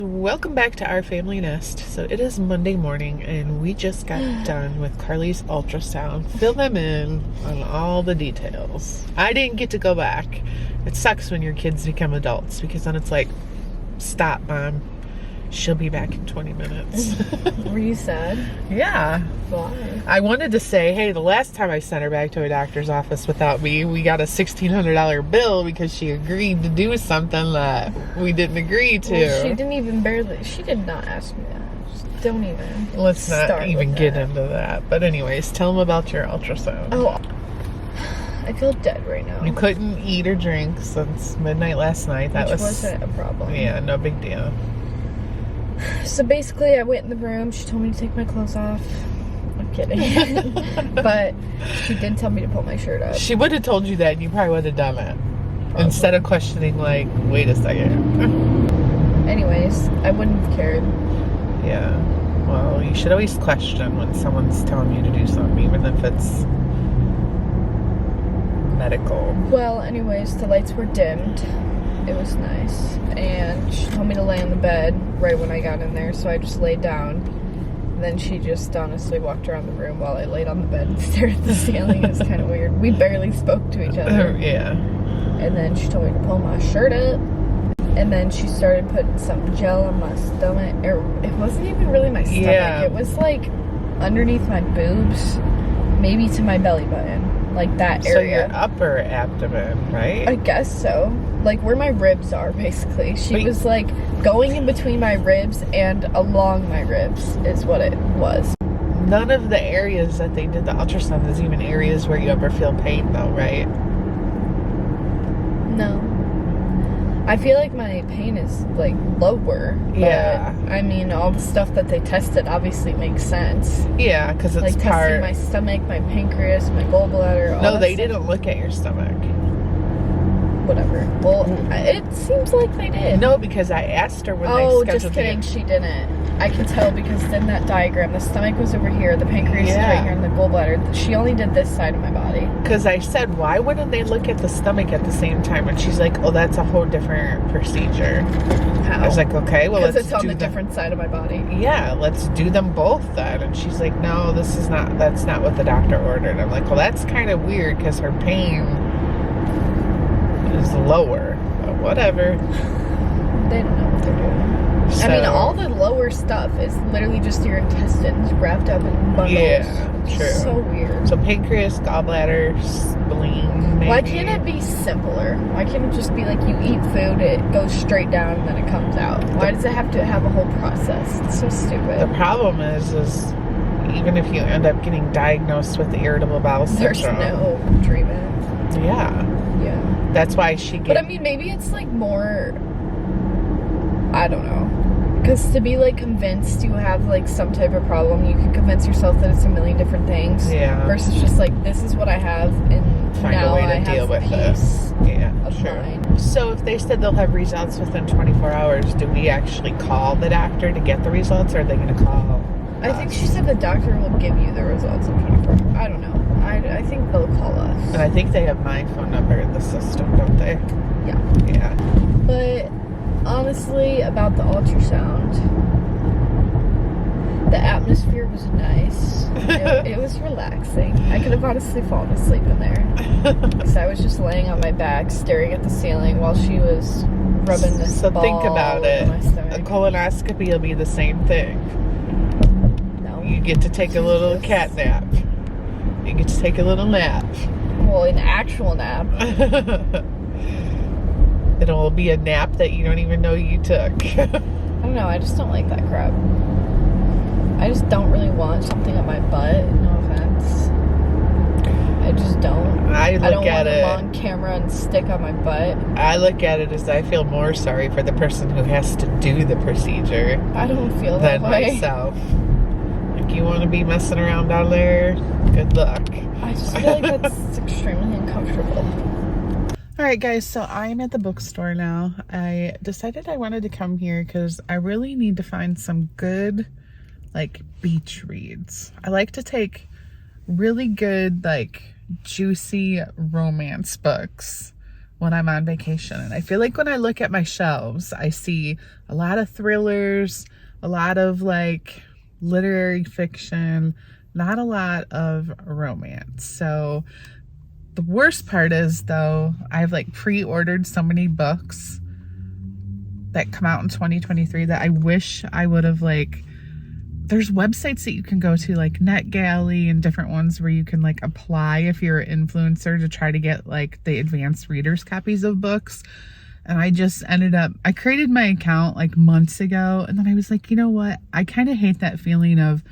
Welcome back to Our Family Nest. So it is Monday morning and we just got done with Karli's ultrasound. Fill them in on all the details. I didn't get to go back. It sucks when your kids become adults because then it's like, stop, Mom. She'll be back in 20 minutes. Were you sad? Yeah. Why? I wanted to say, hey, the last time I sent her back to a doctor's office without me, we got a $1,600 bill because she agreed to do something that we didn't agree to. Well, she didn't even she did not ask me that. Just don't even. Let's not even get into that. But anyways, tell them about your ultrasound. Oh, I feel dead right now. You couldn't eat or drink since midnight last night. That wasn't a problem. Yeah, no big deal. So basically, I went in the room. She told me to take my clothes off. I'm kidding. But she did tell me to pull my shirt up. She would have told you that and you probably would have done it. Probably. Instead of questioning like, wait a second. Anyways, I wouldn't have cared. Yeah. Well, you should always question when someone's telling you to do something, even if it's medical. Well, anyways, the lights were dimmed. It was nice. And she told me to lay on the bed right when I got in there, so I just laid down. And then she just honestly walked around the room while I laid on the bed and stared at the ceiling. It was kind of weird. We barely spoke to each other. Yeah. And then she told me to pull my shirt up. And then she started putting some gel on my stomach. It wasn't even really my stomach. Yeah. It was like underneath my boobs, maybe to my belly button. Like that area. So your upper abdomen, right? I guess so. Like where my ribs are, basically. She was like going in between my ribs and along my ribs is what it was. None of the areas that they did the ultrasound is even areas where you ever feel pain though, right? No. I feel like my pain is like lower. Yeah. But, I mean, all the stuff that they tested obviously makes sense. Yeah, because it's like testing my stomach, my pancreas, my gallbladder. All no, they stuff. didn't look at your stomach. Whatever. Well, it seems like they did. No, because I asked her when they scheduled. Oh, just kidding. She didn't. I can tell because in that diagram, the stomach was over here, the pancreas is right here, and the gallbladder. She only did this side of my body. Because I said, why wouldn't they look at the stomach at the same time? And she's like, oh, that's a whole different procedure. How? I was like, okay, well, let's do it's on the different side of my body. Yeah, let's do them both then. And she's like, no, that's not what the doctor ordered. I'm like, well, that's kind of weird because her pain is lower. But whatever. They don't know what they're doing. So, I mean, all the lower stuff is literally just your intestines wrapped up in bundles. Yeah, true. It's so weird. So pancreas, gallbladder, spleen, maybe. Why can't it be simpler? Why can't it just be like you eat food, it goes straight down, and then it comes out? Why does it have to have a whole process? It's so stupid. The problem is even if you end up getting diagnosed with the irritable bowel syndrome. There's no treatment. Yeah. Yeah. That's why she gets... But I mean, maybe it's like more... I don't know. Because to be like convinced you have like some type of problem, you can convince yourself that it's a million different things. Yeah. Versus just like, this is what I have, and find now a way to I deal have with peace it. Yeah, of sure. mind. So if they said they'll have results within 24 hours, do we actually call the doctor to get the results, or are they going to call I think she said the doctor will give you the results in 24 hours. I don't know. I think they'll call us. And I think they have my phone number in the system, don't they? Yeah. Yeah. But honestly, about the ultrasound, the atmosphere was nice. It was relaxing. I could have honestly fallen asleep in there. Because I was just laying on my back, staring at the ceiling while she was rubbing this ball think about it. in my stomach. A colonoscopy will be the same thing. No. You get to take a little cat nap. You get to take a little nap. Well, an actual nap. It'll be a nap that you don't even know you took. I don't know. I just don't like that crap. I just don't really want something on my butt. No offense. I just don't. I don't at want it. them on camera and stick on my butt. I look at it as I feel more sorry for the person who has to do the procedure. I don't feel that than way. myself. Like, you want to be messing around down there? Good luck. I just feel like that's extremely uncomfortable. Alright guys, so I'm at the bookstore now. I decided I wanted to come here because I really need to find some good, like, beach reads. I like to take really good, like, juicy romance books when I'm on vacation. And I feel like when I look at my shelves, I see a lot of thrillers, a lot of like literary fiction, not a lot of romance. So the worst part is, though, I've like pre-ordered so many books that come out in 2023 that I wish I would have like, there's websites that you can go to like NetGalley and different ones where you can like apply if you're an influencer to try to get like the advanced readers copies of books. And I just ended up, I created my account like months ago, and then I was like, you know what? I kind of hate that feeling of,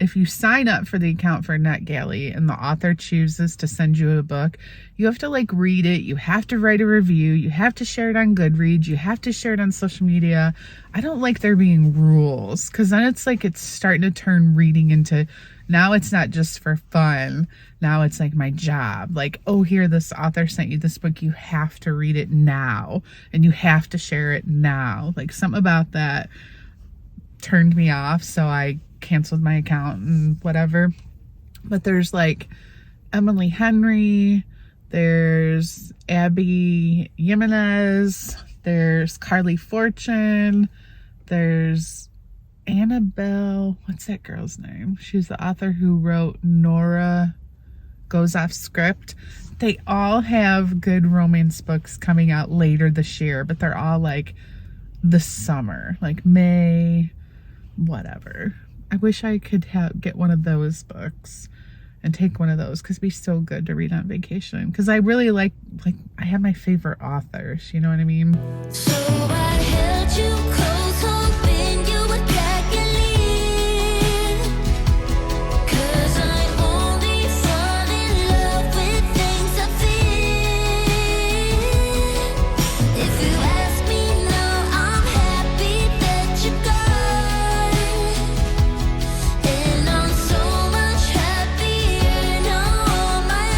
if you sign up for the account for NetGalley and the author chooses to send you a book, you have to like read it, you have to write a review, you have to share it on Goodreads, you have to share it on social media. I don't like there being rules, because then it's like it's starting to turn reading into, now it's not just for fun, now it's like my job. Like, oh, here, this author sent you this book, you have to read it now and you have to share it now. Like, something about that turned me off, so I canceled my account and whatever. But there's like Emily Henry, there's Abby Jimenez, there's Carly Fortune, there's Annabelle, what's that girl's name? She's the author who wrote Nora Goes Off Script. They all have good romance books coming out later this year, but they're all like the summer, like May, whatever. I wish I could get one of those books and take one of those, because it'd be so good to read on vacation. Because I really like I have my favorite authors, you know what I mean? So I held you close, hoping you would back and leave. 'Cause I only fall in love with things I feel. If you ask me now, I'm happy that you're gone. And I'm so much happier now on my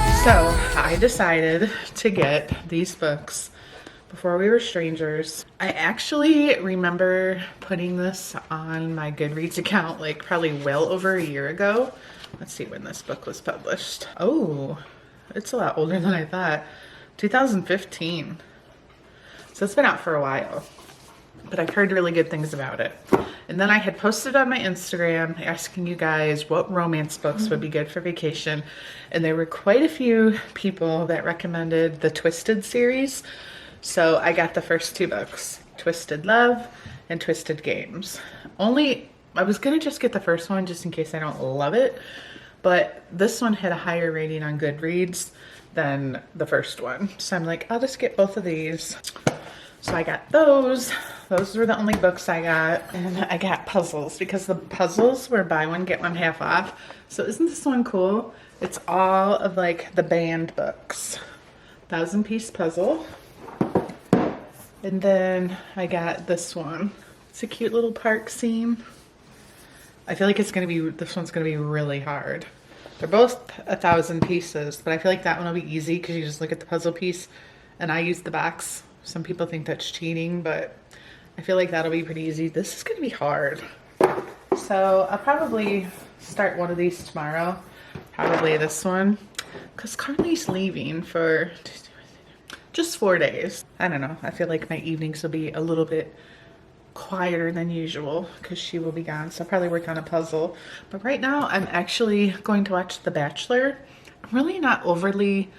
own. So I decided to get these books before we were strangers. I actually remember putting this on my Goodreads account like probably well over a year ago. Let's see when this book was published. Oh, it's a lot older than I thought. 2015. So it's been out for a while, but I've heard really good things about it. And then I had posted on my Instagram asking you guys what romance books would be good for vacation. And there were quite a few people that recommended the Twisted series. So I got the first two books, Twisted Love and Twisted Games. I was gonna just get the first one just in case I don't love it, but this one had a higher rating on Goodreads than the first one. So I'm like, I'll just get both of these. So I got those. Those were the only books I got. And I got puzzles because the puzzles were buy one, get one half off. So isn't this one cool? It's all of like the banned books. 1,000-piece puzzle. And then I got this one. It's a cute little park scene. I feel like this one's gonna be really hard. They're both 1,000 pieces, but I feel like that one will be easy because you just look at the puzzle piece and I use the box. Some people think that's cheating, but I feel like that'll be pretty easy. This is gonna be hard. So I'll probably start one of these tomorrow. Probably this one, because Karli's leaving for just 4 days. I don't know. I feel like my evenings will be a little bit quieter than usual because she will be gone. So I'll probably work on a puzzle. But right now I'm actually going to watch The Bachelor. I'm really not overly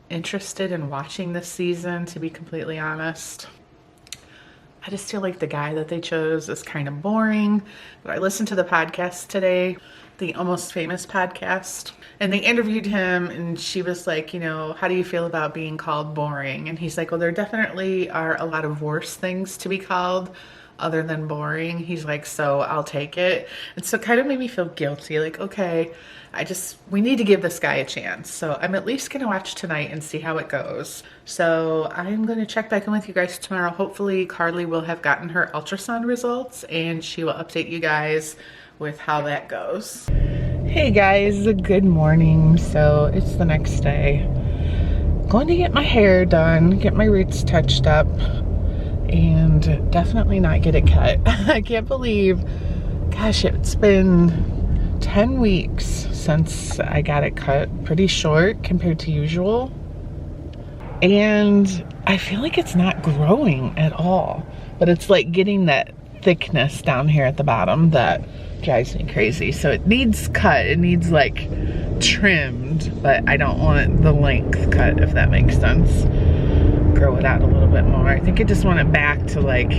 interested in watching this season, to be completely honest. I just feel like the guy that they chose is kind of boring. But I listened to the podcast today, the Almost Famous podcast, and they interviewed him, and she was like, you know, how do you feel about being called boring? And he's like, well, there definitely are a lot of worse things to be called other than boring. He's like, so I'll take it. And so it kind of made me feel guilty, like, okay, we need to give this guy a chance. So I'm at least gonna watch tonight and see how it goes. So I'm gonna check back in with you guys tomorrow. Hopefully Karli will have gotten her ultrasound results and she will update you guys with how that goes. Hey guys, good morning. So it's the next day. Going to get my hair done, get my roots touched up, and definitely not get it cut. I can't believe, gosh, it's been 10 weeks since I got it cut. Pretty short compared to usual. And I feel like it's not growing at all, but it's like getting that thickness down here at the bottom that drives me crazy. So it needs cut, it needs like trimmed, but I don't want the length cut, if that makes sense. Grow it out a little bit more. I think I just want it back to like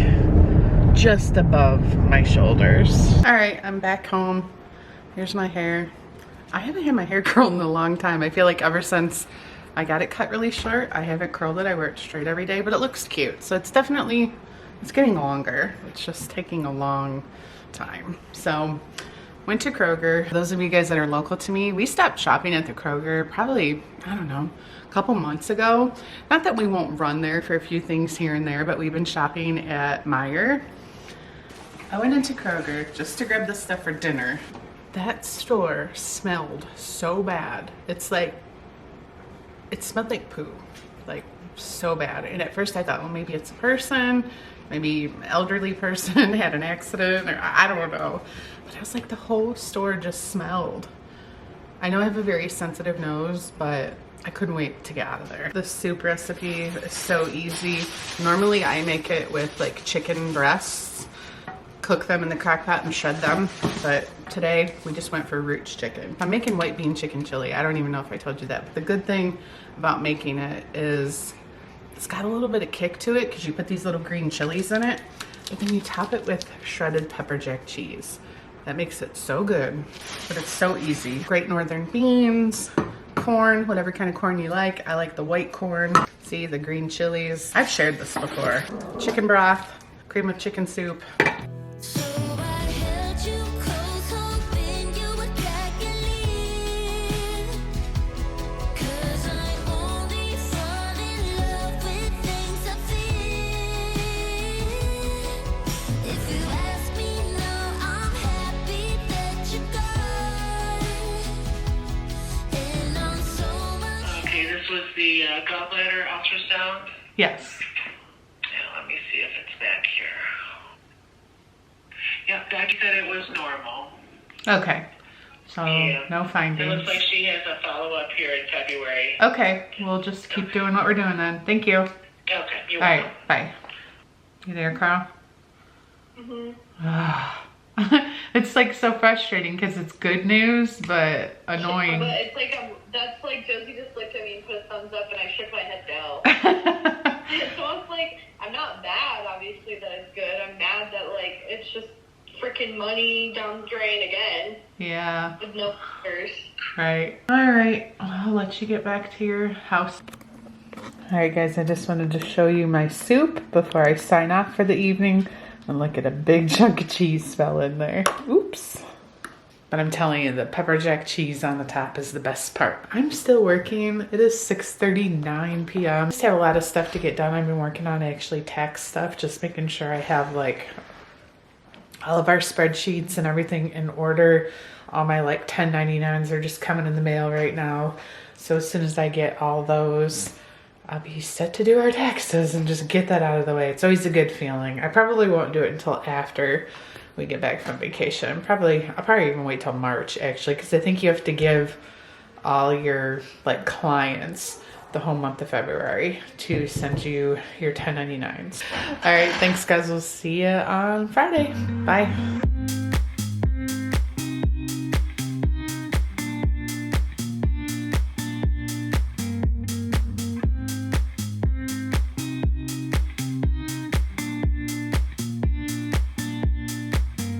just above my shoulders. All right, I'm back home. Here's my hair. I haven't had my hair curled in a long time. I feel like ever since I got it cut really short, I haven't curled it. I wear it straight every day, but it looks cute. So it's definitely, it's getting longer. It's just taking a long time. So went to Kroger. Those of you guys that are local to me, we stopped shopping at the Kroger probably, I don't know, a couple months ago. Not that we won't run there for a few things here and there, but we've been shopping at Meijer. I went into Kroger just to grab this stuff for dinner. That store smelled so bad. It's like, it smelled like poo, like so bad. And at first I thought, well, maybe it's a person, maybe an elderly person had an accident, or I don't know. But I was like, the whole store just smelled. I know I have a very sensitive nose, but I couldn't wait to get out of there. The soup recipe is so easy. Normally I make it with like chicken breasts, cook them in the crock pot and shred them, but today we just went for Roots chicken. I'm making white bean chicken chili. I don't even know if I told you that, but the good thing about making it is it's got a little bit of kick to it because you put these little green chilies in it, but then you top it with shredded pepper jack cheese. That makes it so good, but it's so easy. Great northern beans, corn, whatever kind of corn you like. I like the white corn. See, the green chilies. I've shared this before. Chicken broth, cream of chicken soup. So I held you close, hoping you would pack and leave. 'Cause I only fall in love with things I feel. If you ask me now, I'm happy that you're gone. And I'm so much. Okay, this was the gallbladder ultrasound. Yes. Yeah, let me see if it's back here. Yep, Doctor said it was normal. Okay. So Yeah. no It findings. looks like she has a follow-up here in February. Okay, we'll just keep doing what we're doing then. Thank you. Okay, you're All welcome. right, bye. You there, Carl? It's like so frustrating because it's good news, but annoying. But it's like, that's like Josie just looked at me and put a thumbs up and I shook my head no. So it's like, I'm not mad, obviously, that it's good. I'm mad that, like, it's just freaking money down the drain again. Yeah, With no first. right. All right, I'll let you get back to your house. All right, guys, I just wanted to show you my soup before I sign off for the evening. And look at a big chunk of cheese fell in there. Oops. But I'm telling you, the pepper jack cheese on the top is the best part. I'm still working. It is 6:39 p.m. I just have a lot of stuff to get done. I've been working on actually tax stuff, just making sure I have like all of our spreadsheets and everything in order. All my like 1099s are just coming in the mail right now. So as soon as I get all those, I'll be set to do our taxes and just get that out of the way. It's always a good feeling. I probably won't do it until after we get back from vacation. I'll probably even wait till March actually, because I think you have to give all your like clients the whole month of February to send you your 1099s. All right, thanks guys. We'll see you on Friday. Bye.